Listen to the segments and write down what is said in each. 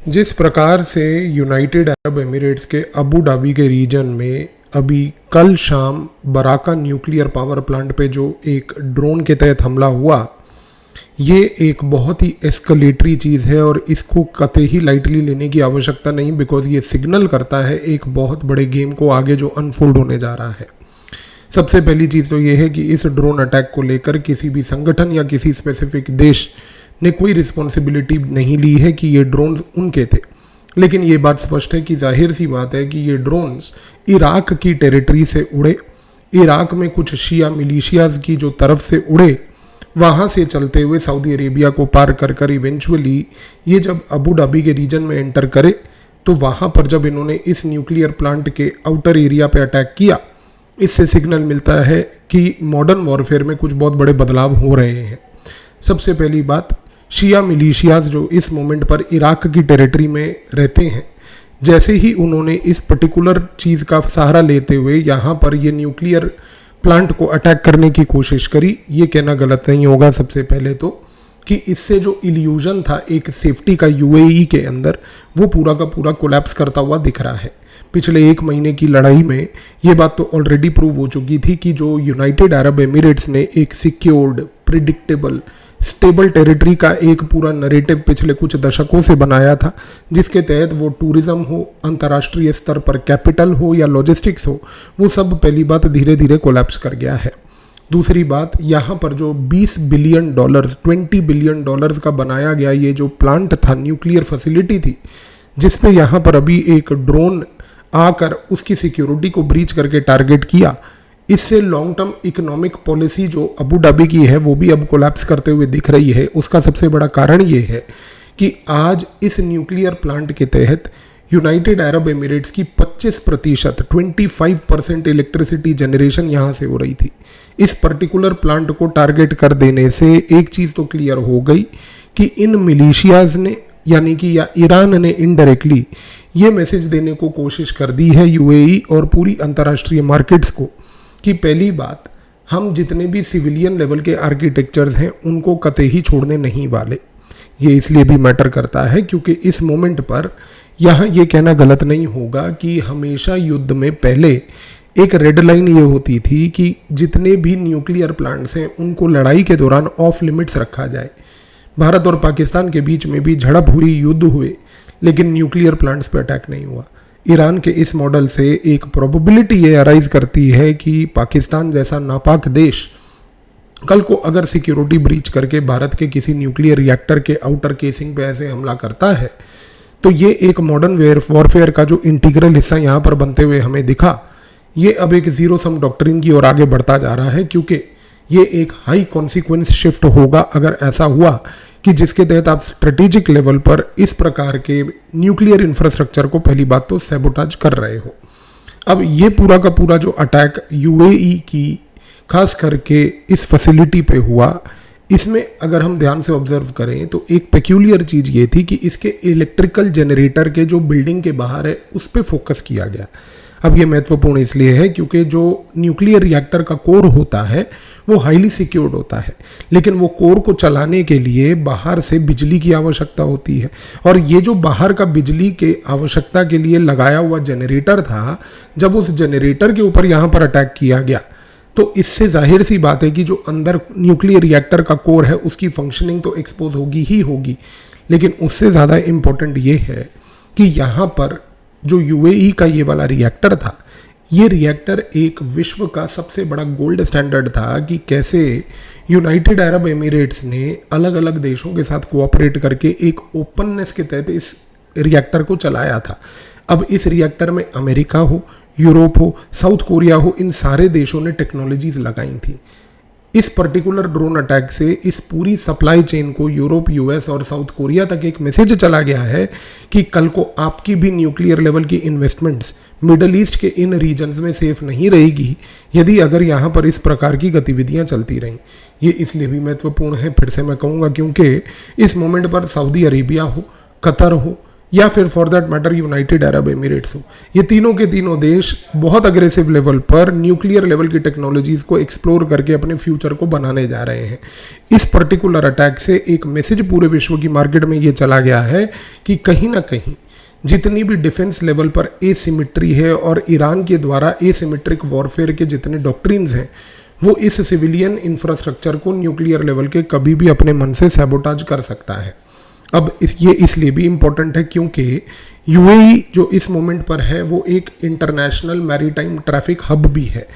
जिस प्रकार से यूनाइटेड अरब एमिरेट्स के अबू धाबी के रीजन में अभी कल शाम बराका न्यूक्लियर पावर प्लांट पे जो एक ड्रोन के तहत हमला हुआ, ये एक बहुत ही एस्केलेटरी चीज़ है और इसको कतई ही लाइटली लेने की आवश्यकता नहीं, बिकॉज ये सिग्नल करता है एक बहुत बड़े गेम को आगे जो अनफोल्ड होने जा रहा है। सबसे पहली चीज़ तो ये है कि इस ड्रोन अटैक को लेकर किसी भी संगठन या किसी स्पेसिफिक देश ने कोई रिस्पॉन्सिबिलिटी नहीं ली है कि ये ड्रोन्स उनके थे, लेकिन ये बात स्पष्ट है कि जाहिर सी बात है कि ये ड्रोन्स इराक की टेरिटरी से उड़े, इराक में कुछ शिया मिलिशियाज की जो तरफ से उड़े, वहाँ से चलते हुए सऊदी अरेबिया को पार कर कर इवेंचुअली ये जब अबू धाबी के रीजन में एंटर करे, तो वहाँ पर जब इन्होंने इस न्यूक्लियर प्लांट के आउटर एरिया पे अटैक किया, इससे सिग्नल मिलता है कि मॉडर्न वॉरफेयर में कुछ बहुत बड़े बदलाव हो रहे हैं। सबसे पहली बात, शिया मिलिशियाज जो इस मोमेंट पर इराक की टेरिटरी में रहते हैं, जैसे ही उन्होंने इस पर्टिकुलर चीज़ का सहारा लेते हुए यहाँ पर ये न्यूक्लियर प्लांट को अटैक करने की कोशिश करी, ये कहना गलत नहीं होगा सबसे पहले तो कि इससे जो इल्यूजन था एक सेफ्टी का यूएई के अंदर, वो पूरा का पूरा कोलैप्स करता हुआ दिख रहा है। पिछले एक महीने की लड़ाई में ये बात तो ऑलरेडी प्रूव हो चुकी थी कि जो यूनाइटेड अरब एमिरेट्स ने एक सिक्योर्ड, प्रिडिक्टेबल, स्टेबल टेरिटरी का एक पूरा नरेटिव पिछले कुछ दशकों से बनाया था, जिसके तहत वो टूरिज्म हो, अंतर्राष्ट्रीय स्तर पर कैपिटल हो या लॉजिस्टिक्स हो, वो सब पहली बात धीरे धीरे कोलैप्स कर गया है। दूसरी बात, यहाँ पर जो 20 बिलियन डॉलर्स, 20 बिलियन डॉलर्स का बनाया गया ये जो प्लांट था, न्यूक्लियर फैसिलिटी थी, जिसपे यहाँ पर अभी एक ड्रोन आकर उसकी सिक्योरिटी को ब्रीच करके टारगेट किया, इससे लॉन्ग टर्म इकोनॉमिक पॉलिसी जो अबू धाबी की है वो भी अब कोलैप्स करते हुए दिख रही है। उसका सबसे बड़ा कारण ये है कि आज इस न्यूक्लियर प्लांट के तहत यूनाइटेड अरब एमिरेट्स की 25% इलेक्ट्रिसिटी जनरेशन यहाँ से हो रही थी। इस पर्टिकुलर प्लांट को टारगेट कर देने से एक चीज़ तो क्लियर हो गई कि इन मिलिशियाज ने, यानी कि या ईरान ने इनडायरेक्टली ये मैसेज देने को कोशिश कर दी है यूएई और पूरी अंतर्राष्ट्रीय मार्केट्स को कि पहली बात, हम जितने भी सिविलियन लेवल के आर्किटेक्चर्स हैं उनको कतई ही छोड़ने नहीं वाले। ये इसलिए भी मैटर करता है क्योंकि इस मोमेंट पर यहाँ ये कहना गलत नहीं होगा कि हमेशा युद्ध में पहले एक रेड लाइन ये होती थी कि जितने भी न्यूक्लियर प्लांट्स हैं उनको लड़ाई के दौरान ऑफ लिमिट्स रखा जाए। भारत और पाकिस्तान के बीच में भी झड़प हुई, युद्ध हुए, लेकिन न्यूक्लियर प्लांट्स पे अटैक नहीं हुआ। ईरान के इस मॉडल से एक प्रोबेबिलिटी ये अराइज करती है कि पाकिस्तान जैसा नापाक देश कल को अगर सिक्योरिटी ब्रीच करके भारत के किसी न्यूक्लियर रिएक्टर के आउटर केसिंग पे ऐसे हमला करता है, तो ये एक मॉडर्न वॉरफेयर का जो इंटीग्रल हिस्सा यहाँ पर बनते हुए हमें दिखा, ये अब एक जीरो सम डॉक्ट्रिन की ओर आगे बढ़ता जा रहा है, क्योंकि ये एक हाई कॉन्सिक्वेंस शिफ्ट होगा अगर ऐसा हुआ कि जिसके तहत आप स्ट्रेटेजिक लेवल पर इस प्रकार के न्यूक्लियर इंफ्रास्ट्रक्चर को पहली बात तो सैबोटाज कर रहे हो। अब ये पूरा का पूरा जो अटैक यूएई की खास करके इस फैसिलिटी पे हुआ, इसमें अगर हम ध्यान से ऑब्जर्व करें तो एक पेक्यूलियर चीज़ ये थी कि इसके इलेक्ट्रिकल जनरेटर के जो बिल्डिंग के बाहर है उस पर फोकस किया गया। अब ये महत्वपूर्ण इसलिए है क्योंकि जो न्यूक्लियर रिएक्टर का कोर होता है वो हाईली सिक्योर्ड होता है, लेकिन वो कोर को चलाने के लिए बाहर से बिजली की आवश्यकता होती है, और ये जो बाहर का बिजली के आवश्यकता के लिए लगाया हुआ जनरेटर था, जब उस जनरेटर के ऊपर यहाँ पर अटैक किया गया तो इससे जाहिर सी बात है कि जो अंदर न्यूक्लियर रिएक्टर का कोर है उसकी फंक्शनिंग तो एक्सपोज होगी ही होगी। लेकिन उससे ज़्यादा इम्पोर्टेंट ये है कि यहाँ पर जो यूएई का ये वाला रिएक्टर था, ये रिएक्टर एक विश्व का सबसे बड़ा गोल्ड स्टैंडर्ड था कि कैसे यूनाइटेड अरब एमिरेट्स ने अलग अलग देशों के साथ कोऑपरेट करके एक ओपननेस के तहत इस रिएक्टर को चलाया था। अब इस रिएक्टर में अमेरिका हो, यूरोप हो, साउथ कोरिया हो, इन सारे देशों ने टेक्नोलॉजीज लगाई थी। इस पर्टिकुलर ड्रोन अटैक से इस पूरी सप्लाई चेन को यूरोप, यूएस और साउथ कोरिया तक एक मैसेज चला गया है कि कल को आपकी भी न्यूक्लियर लेवल की इन्वेस्टमेंट्स मिडल ईस्ट के इन रीजन्स में सेफ नहीं रहेगी यदि अगर यहाँ पर इस प्रकार की गतिविधियाँ चलती रहें। ये इसलिए भी महत्वपूर्ण है, फिर से मैं कहूँगा, क्योंकि इस मोमेंट पर सऊदी अरेबिया हो, कतर हो या फिर for that matter United Arab Emirates हो, ये तीनों के तीनों देश बहुत अग्रेसिव लेवल पर न्यूक्लियर लेवल की टेक्नोलॉजीज को एक्सप्लोर करके अपने फ्यूचर को बनाने जा रहे हैं। इस पर्टिकुलर अटैक से एक मैसेज पूरे विश्व की मार्केट में ये चला गया है कि कहीं ना कहीं जितनी भी डिफेंस लेवल पर एसिमेट्री है और ईरान के द्वारा एसिमेट्रिक वॉरफेयर के जितने डॉक्ट्रिन्स हैं, वो इस सिविलियन इंफ्रास्ट्रक्चर को न्यूक्लियर लेवल के कभी भी अपने मन से सैबोटाज कर सकता है। अब ये इसलिए भी इम्पोर्टेंट है क्योंकि यूएई जो इस मोमेंट पर है वो एक इंटरनेशनल मैरीटाइम ट्रैफिक हब भी है।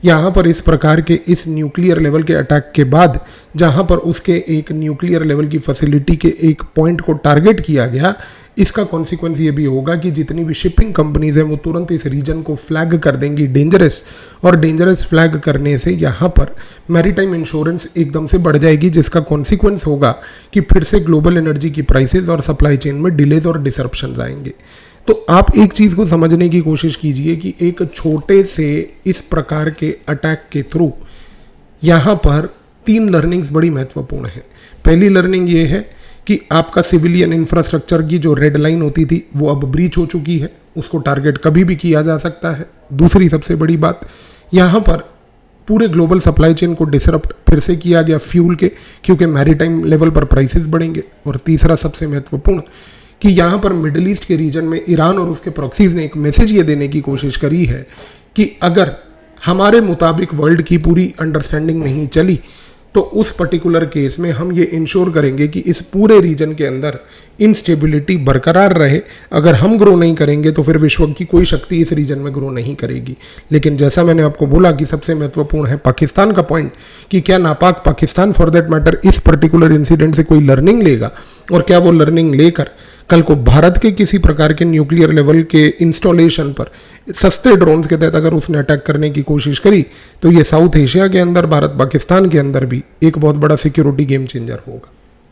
यहाँ पर इस प्रकार के इस न्यूक्लियर लेवल के अटैक के बाद जहाँ पर उसके एक न्यूक्लियर लेवल की फैसिलिटी के एक पॉइंट को टारगेट किया गया, इसका कॉन्सिक्वेंस ये भी होगा कि जितनी भी शिपिंग कंपनीज हैं वो तुरंत इस रीजन को फ्लैग कर देंगी डेंजरस, और डेंजरस फ्लैग करने से यहाँ पर मैरीटाइम इंश्योरेंस एकदम से बढ़ जाएगी, जिसका कॉन्सिक्वेंस होगा कि फिर से ग्लोबल एनर्जी की प्राइसेस और सप्लाई चेन में डिलेज और डिसरप्शंस आएंगे। तो आप एक चीज़ को समझने की कोशिश कीजिए कि एक छोटे से इस प्रकार के अटैक के थ्रू यहाँ पर 3 लर्निंग्स बड़ी महत्वपूर्ण है। पहली लर्निंग ये है कि आपका सिविलियन इंफ्रास्ट्रक्चर की जो रेड लाइन होती थी वो अब ब्रीच हो चुकी है, उसको टारगेट कभी भी किया जा सकता है। दूसरी सबसे बड़ी बात, यहाँ पर पूरे ग्लोबल सप्लाई चेन को डिसरप्ट फिर से किया गया फ्यूल के, क्योंकि मैरीटाइम लेवल पर प्राइसेस बढ़ेंगे। और तीसरा सबसे महत्वपूर्ण कि यहाँ पर मिडिल ईस्ट के रीजन में ईरान और उसके प्रॉक्सीज ने एक मैसेज ये देने की कोशिश करी है कि अगर हमारे मुताबिक वर्ल्ड की पूरी अंडरस्टैंडिंग नहीं चली तो उस पर्टिकुलर केस में हम ये इंश्योर करेंगे कि इस पूरे रीजन के अंदर इंस्टेबिलिटी बरकरार रहे। अगर हम ग्रो नहीं करेंगे तो फिर विश्व की कोई शक्ति इस रीजन में ग्रो नहीं करेगी। लेकिन जैसा मैंने आपको बोला कि सबसे महत्वपूर्ण है पाकिस्तान का पॉइंट, कि क्या नापाक पाकिस्तान फॉर दैट मैटर इस पर्टिकुलर इंसिडेंट से कोई लर्निंग लेगा, और क्या वो लर्निंग लेकर कल को भारत के किसी प्रकार के न्यूक्लियर लेवल के इंस्टॉलेशन पर सस्ते ड्रोन्स के तहत अगर उसने अटैक करने की कोशिश करी तो ये साउथ एशिया के अंदर, भारत पाकिस्तान के अंदर भी एक बहुत बड़ा सिक्योरिटी गेम चेंजर होगा।